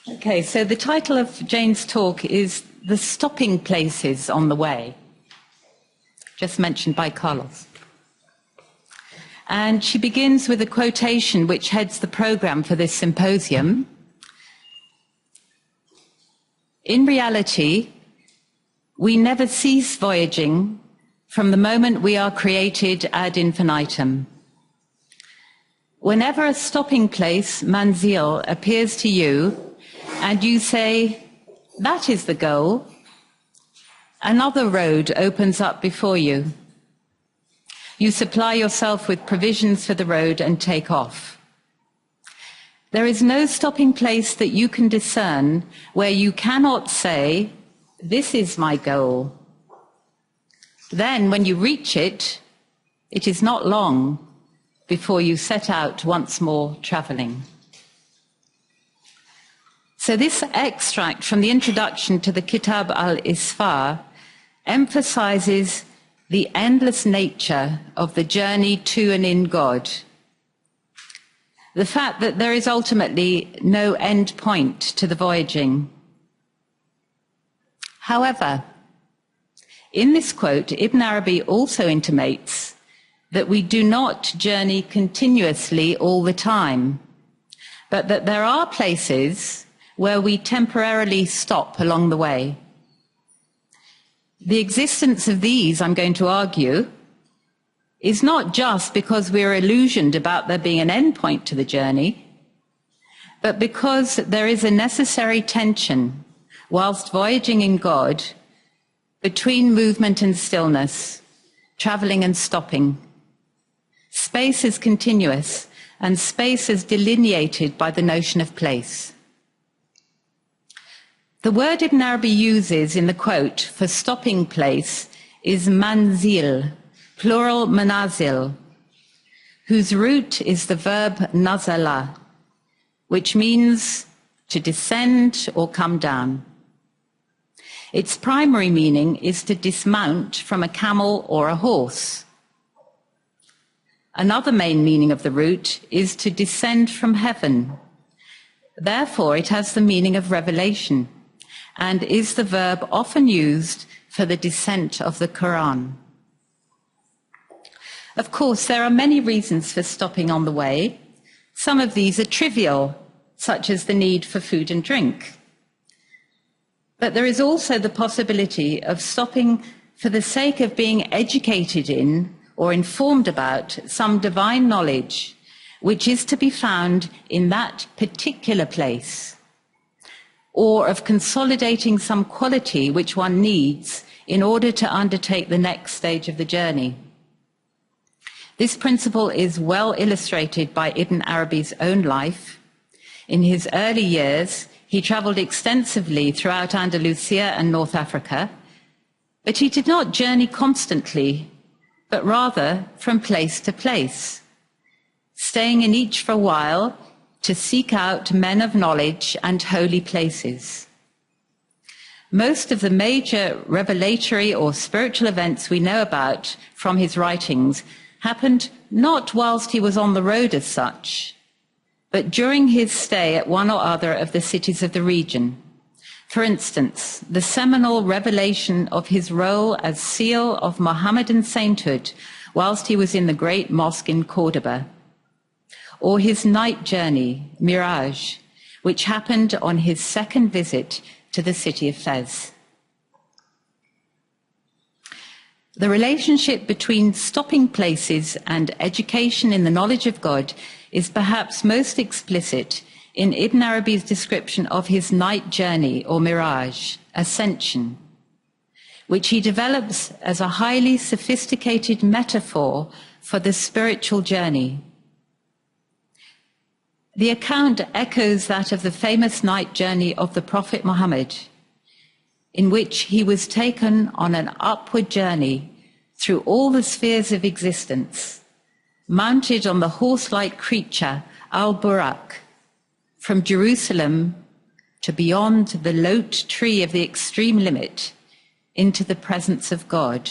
Okay, so the title of Jane's talk is The Stopping Places on the Way, just mentioned by Carlos. And she begins with a quotation which heads the program for this symposium. In reality, we never cease voyaging from the moment we are created ad infinitum. Whenever a stopping place, manzil, appears to you, and you say, that is the goal, another road opens up before you. You supply yourself with provisions for the road and take off. There is no stopping place that you can discern where you cannot say, this is my goal. Then, when you reach it, it is not long before you set out once more traveling. So this extract from the introduction to the Kitab al-Isfar emphasizes the endless nature of the journey to and in God. The fact that there is ultimately no end point to the voyaging. However, in this quote, Ibn Arabi also intimates that we do not journey continuously all the time, but that there are places where we temporarily stop along the way. The existence of these, I'm going to argue, is not just because we're illusioned about there being an end point to the journey, but because there is a necessary tension whilst voyaging in God between movement and stillness, traveling and stopping. Space is continuous, and space is delineated by the notion of place. The word Ibn Arabi uses in the quote for stopping place is manzil, plural manazil, whose root is the verb nazala, which means to descend or come down. Its primary meaning is to dismount from a camel or a horse. Another main meaning of the root is to descend from heaven. Therefore, it has the meaning of revelation and is the verb often used for the descent of the Quran. Of course, there are many reasons for stopping on the way. Some of these are trivial, such as the need for food and drink. But there is also the possibility of stopping for the sake of being educated in or informed about some divine knowledge, which is to be found in that particular place, or of consolidating some quality which one needs in order to undertake the next stage of the journey. This principle is well illustrated by Ibn Arabi's own life. In his early years, he traveled extensively throughout Andalusia and North Africa, but he did not journey constantly, but rather from place to place, staying in each for a while to seek out men of knowledge and holy places. Most of the major revelatory or spiritual events we know about from his writings happened not whilst he was on the road as such, but during his stay at one or other of the cities of the region. For instance, the seminal revelation of his role as seal of Mohammedan sainthood whilst he was in the great mosque in Cordoba, or his night journey, Miraj, which happened on his second visit to the city of Fez. The relationship between stopping places and education in the knowledge of God is perhaps most explicit in Ibn Arabi's description of his night journey or Miraj, ascension, which he develops as a highly sophisticated metaphor for the spiritual journey. The account echoes that of the famous night journey of the Prophet Muhammad, in which he was taken on an upward journey through all the spheres of existence, mounted on the horse-like creature Al-Buraq, from Jerusalem to beyond the lote tree of the extreme limit into the presence of God.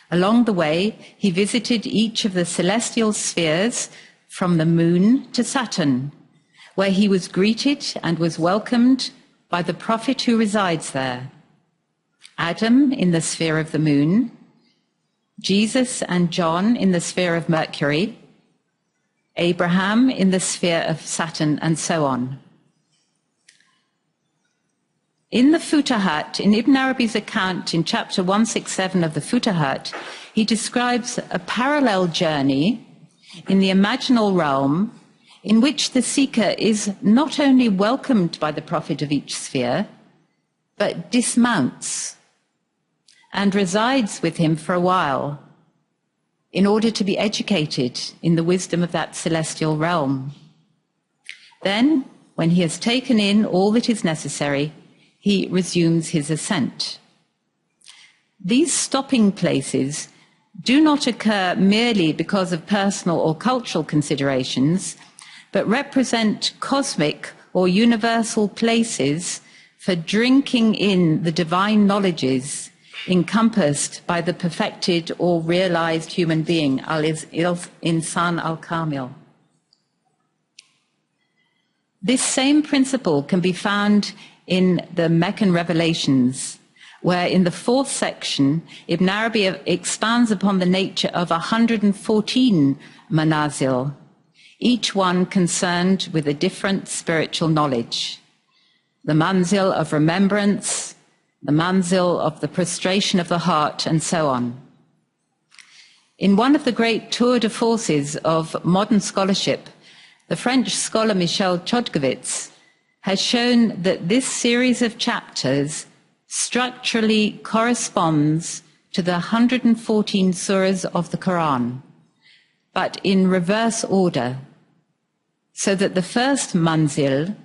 Along the way, he visited each of the celestial spheres from the moon to Saturn, where he was greeted and was welcomed by the prophet who resides there, Adam in the sphere of the moon, Jesus and John in the sphere of Mercury, Abraham in the sphere of Saturn, and so on. In the Futuhat, in Ibn Arabi's account in chapter 167 of the Futuhat, he describes a parallel journey in the imaginal realm in which the seeker is not only welcomed by the prophet of each sphere, but dismounts and resides with him for a while in order to be educated in the wisdom of that celestial realm. Then, when he has taken in all that is necessary, he resumes his ascent. These stopping places do not occur merely because of personal or cultural considerations, but represent cosmic or universal places for drinking in the divine knowledges encompassed by the perfected or realized human being, al-insan al-kamil. This same principle can be found in the Meccan revelations, where in the 4th section, Ibn Arabi expands upon the nature of 114 manazil, each one concerned with a different spiritual knowledge. The manzil of remembrance, the manzil of the prostration of the heart, and so on. In one of the great tour de forces of modern scholarship, the French scholar Michel Chodkiewicz has shown that this series of chapters structurally corresponds to the 114 surahs of the Quran, but in reverse order, so that the first manzil,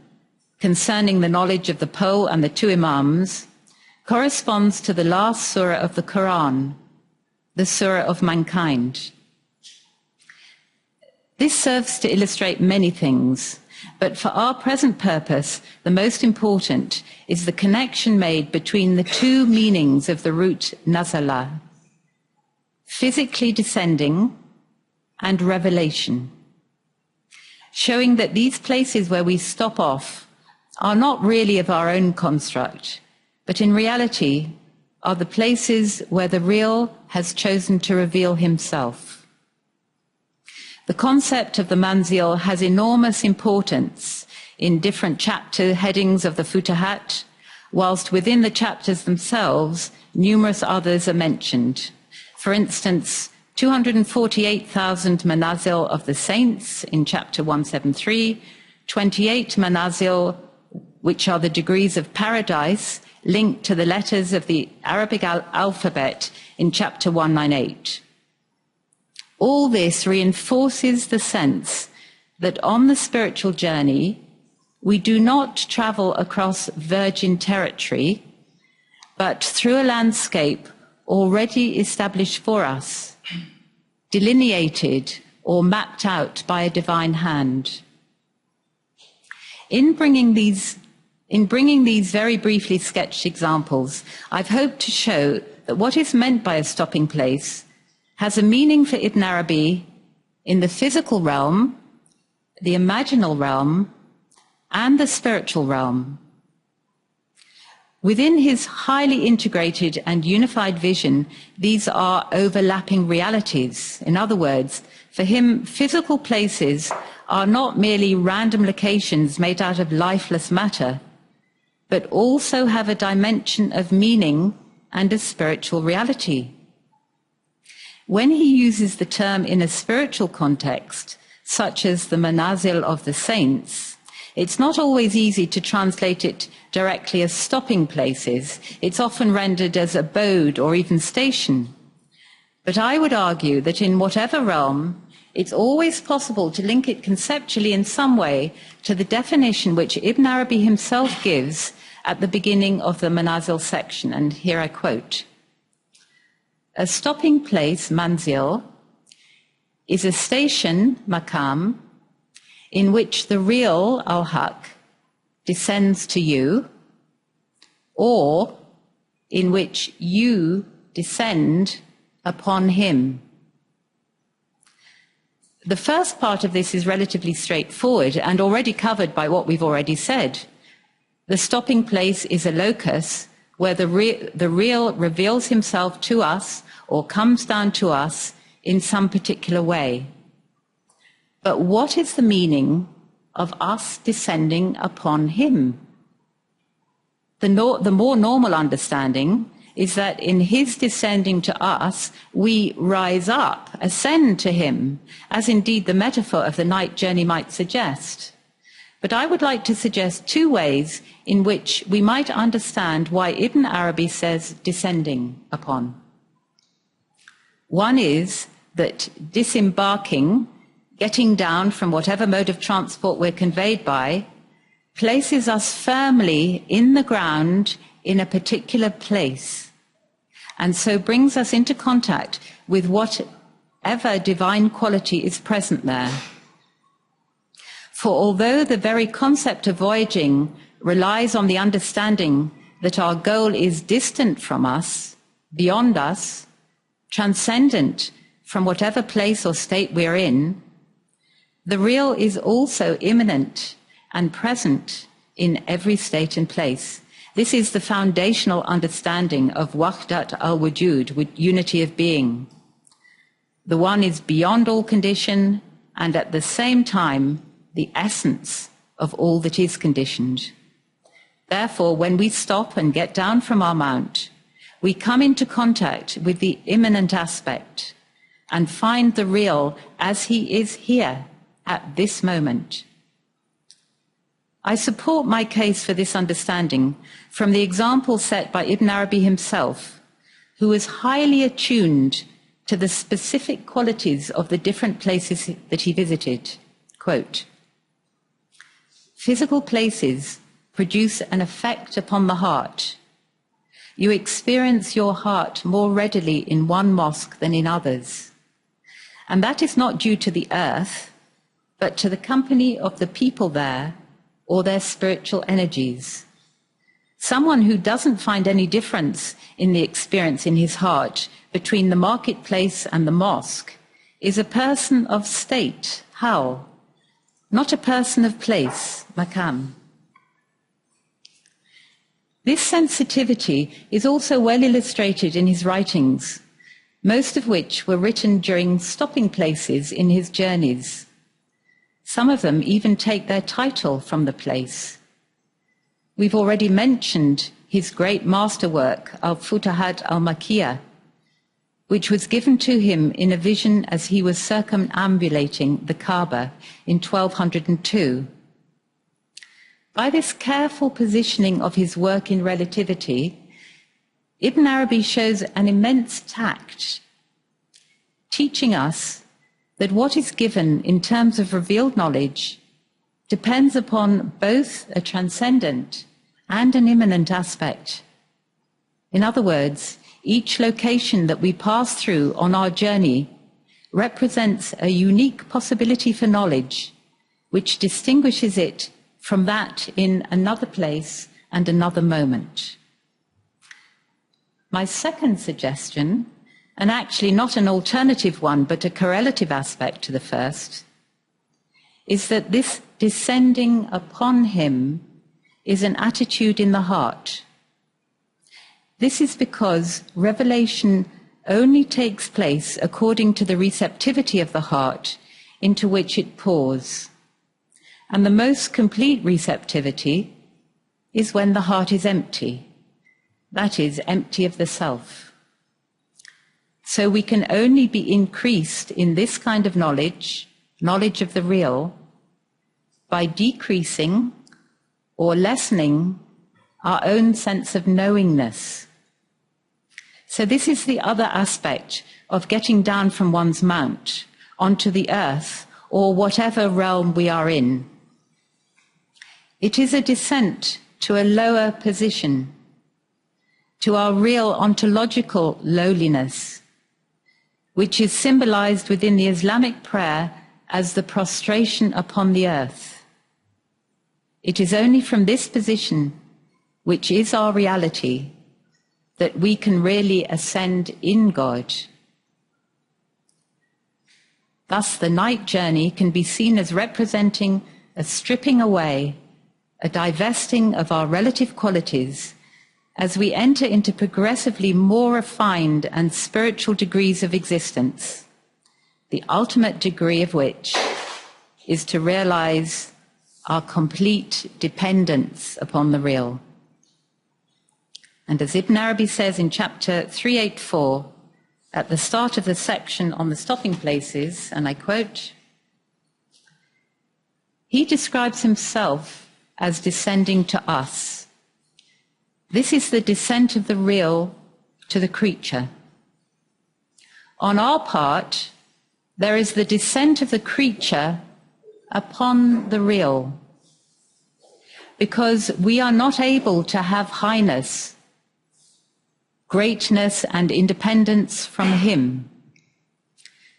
concerning the knowledge of the pole and the two imams, corresponds to the last surah of the Quran, the surah of mankind. This serves to illustrate many things, but for our present purpose, the most important is the connection made between the two meanings of the root nazala, physically descending and revelation, showing that these places where we stop off are not really of our own construct, but in reality are the places where the real has chosen to reveal himself. The concept of the manzil has enormous importance in different chapter headings of the Futuhat, whilst within the chapters themselves, numerous others are mentioned. For instance, 248,000 manazil of the saints in chapter 173, 28 manazil, which are the degrees of paradise, linked to the letters of the Arabic alphabet in chapter 198. All this reinforces the sense that on the spiritual journey, we do not travel across virgin territory, but through a landscape already established for us, delineated or mapped out by a divine hand. In bringing these very briefly sketched examples, I've hoped to show that what is meant by a stopping place has a meaning for Ibn Arabi in the physical realm, the imaginal realm, and the spiritual realm. Within his highly integrated and unified vision, these are overlapping realities. In other words, for him, physical places are not merely random locations made out of lifeless matter, but also have a dimension of meaning and a spiritual reality. When he uses the term in a spiritual context, such as the manazil of the saints, it's not always easy to translate it directly as stopping places. It's often rendered as abode or even station. But I would argue that in whatever realm, it's always possible to link it conceptually in some way to the definition which Ibn Arabi himself gives at the beginning of the manazil section. And here I quote, "A stopping place, manzil, is a station, maqam, in which the real al-haq descends to you, or in which you descend upon him." The first part of this is relatively straightforward and already covered by what we've already said. The stopping place is a locus where the real reveals himself to us or comes down to us in some particular way. But what is the meaning of us descending upon him? The more normal understanding is that in his descending to us, we rise up, ascend to him, as indeed the metaphor of the night journey might suggest. But I would like to suggest two ways in which we might understand why Ibn Arabi says descending upon. One is that disembarking, getting down from whatever mode of transport we're conveyed by, places us firmly in the ground in a particular place, and so brings us into contact with whatever divine quality is present there. For although the very concept of voyaging relies on the understanding that our goal is distant from us, beyond us, transcendent from whatever place or state we're in, the real is also immanent and present in every state and place. This is the foundational understanding of wahdat al-wujud, with unity of being. The one is beyond all condition and at the same time the essence of all that is conditioned. Therefore, when we stop and get down from our mount, we come into contact with the immanent aspect and find the real as he is here at this moment. I support my case for this understanding from the example set by Ibn Arabi himself, who was highly attuned to the specific qualities of the different places that he visited. Quote, "Physical places produce an effect upon the heart. You experience your heart more readily in one mosque than in others. And that is not due to the earth, but to the company of the people there or their spiritual energies. Someone who doesn't find any difference in the experience in his heart between the marketplace and the mosque is a person of state, hal, not a person of place, makam." This sensitivity is also well illustrated in his writings, most of which were written during stopping places in his journeys. Some of them even take their title from the place. We've already mentioned his great masterwork, Al-Futuhat al-Makkiyah, which was given to him in a vision as he was circumambulating the Kaaba in 1202. By this careful positioning of his work in relativity, Ibn Arabi shows an immense tact, teaching us that what is given in terms of revealed knowledge depends upon both a transcendent and an immanent aspect. In other words, each location that we pass through on our journey represents a unique possibility for knowledge, which distinguishes it from that in another place and another moment. My second suggestion, and actually not an alternative one, but a correlative aspect to the first, is that this descending upon him is an attitude in the heart. This is because revelation only takes place according to the receptivity of the heart into which it pours. And the most complete receptivity is when the heart is empty, that is, empty of the self. So we can only be increased in this kind of knowledge, knowledge of the real, by decreasing or lessening our own sense of knowingness. So this is the other aspect of getting down from one's mount onto the earth or whatever realm we are in. It is a descent to a lower position, to our real ontological lowliness, which is symbolized within the Islamic prayer as the prostration upon the earth. It is only from this position, which is our reality, that we can really ascend in God. Thus, the night journey can be seen as representing a stripping away, a divesting of our relative qualities as we enter into progressively more refined and spiritual degrees of existence, the ultimate degree of which is to realize our complete dependence upon the real. And as Ibn Arabi says in chapter 384, at the start of the section on the stopping places, and I quote, he describes himself as descending to us. This is the descent of the real to the creature. On our part, there is the descent of the creature upon the real, because we are not able to have highness, greatness, and independence from him.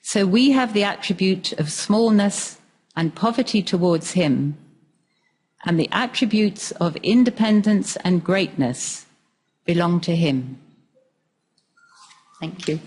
So we have the attribute of smallness and poverty towards him, and the attributes of independence and greatness belong to him. Thank you.